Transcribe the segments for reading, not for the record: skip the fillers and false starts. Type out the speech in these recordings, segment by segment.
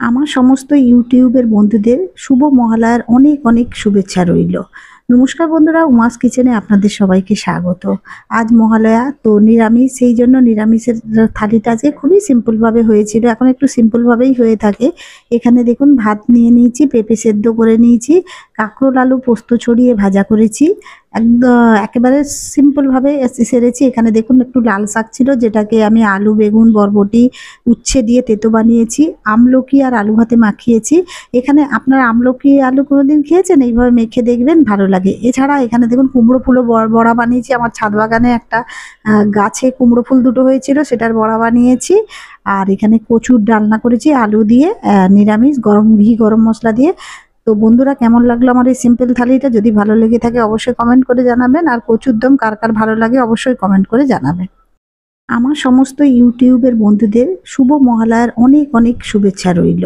আমার সমস্ত ইউটিউবের বন্ধুদের শুভ মহালয়ার অনেক অনেক শুভেচ্ছা রইল। নমস্কার বন্ধুরা, উমাস কিচেনে আপনাদের সবাইকে স্বাগত। আজ মহালয়া তো নিরামিষ, সেই জন্য নিরামিষের থালিটা আজকে খুবই সিম্পলভাবে হয়েছিল। এখন একটু সিম্পলভাবেই হয়ে থাকে। এখানে দেখুন ভাত নিয়ে নিয়েছি, পেঁপে সেদ্ধ করে নিয়েছি, কাঁকরোল আলু পোস্ত ছড়িয়ে ভাজা করেছি। একেবারে সিম্পলভাবে সেরেছি। এখানে দেখুন একটু লাল শাক ছিল, যেটাকে আমি আলু, বেগুন, বরবটি, উচ্ছে দিয়ে তেতো বানিয়েছি। আমলকি আর আলু ভাতে মাখিয়েছি। এখানে আপনারা আমলকি আলু কোনোদিন খেয়েছেন? এইভাবে মেখে দেখবেন, ভালো লাগে। এছাড়া এখানে দেখুন কুমড়ো ফুলও বড়া বানিয়েছি। আমার ছাদ বাগানে একটা গাছে কুমড়ো ফুল দুটো হয়েছিল, সেটার বড়া বানিয়েছি। আর এখানে কচুর ডালনা করেছি আলু দিয়ে, নিরামিষ, গরম মশলা দিয়ে। তো বন্ধুরা, কেমন লাগলো আমার এই সিম্পল থালিটা? যদি ভালো লেগে থাকে অবশ্যই কমেন্ট করে জানাবেন। আর কচুর দম কার কার ভালো লাগে অবশ্যই কমেন্ট করে জানাবেন। আমার সমস্ত ইউটিউবের বন্ধুদের শুভ মহালয়ার অনেক অনেক শুভেচ্ছা রইল।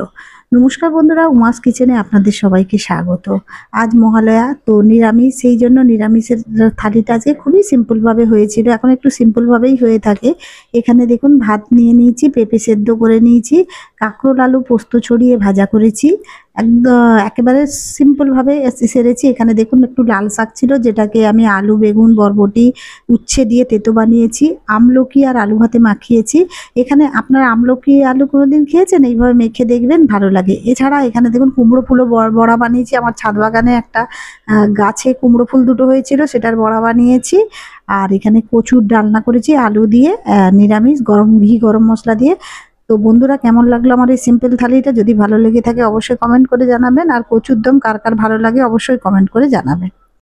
নমস্কার বন্ধুরা, উমাস কিচেনে আপনাদের সবাইকে স্বাগত। আজ মহালয়া তো নিরামিষ, সেই জন্য নিরামিষের থালিটা আজকে খুবই সিম্পলভাবে হয়েছিল। এখন একটু সিম্পলভাবেই হয়ে থাকে। এখানে দেখুন ভাত নিয়ে নিয়েছি, পেঁপে সেদ্ধ করে নিয়েছি, কাঁকরোল আলু পোস্ত ছড়িয়ে ভাজা করেছি। একেবারে সিম্পলভাবে সেরেছি। এখানে দেখুন একটু লাল শাক ছিল, যেটাকে আমি আলু, বেগুন, বরবটি, উচ্ছে দিয়ে তেতো বানিয়েছি। আমলকি আর আলু ভাতে মাখিয়েছি। এখানে আপনারা আমলকি আলু কোনোদিন খেয়েছেন? এইভাবে মেখে দেখবেন, ভালো লাগে। এছাড়া এখানে দেখুন কুমড়ো ফুলও বড়া বানিয়েছি। আমার ছাদ বাগানে একটা গাছে কুমড়ো ফুল দুটো হয়েছিল, সেটার বড়া বানিয়েছি। আর এখানে কচুর ডালনা করেছি আলু দিয়ে, নিরামিষ, গরম মশলা দিয়ে। তো বন্ধুরা, কেমন লাগলো আমার এই সিম্পল থালিটা? যদি ভালো লেগে থাকে অবশ্যই কমেন্ট করে জানাবেন। আর কচুর দম কার কার ভালো লাগে অবশ্যই কমেন্ট করে জানাবেন।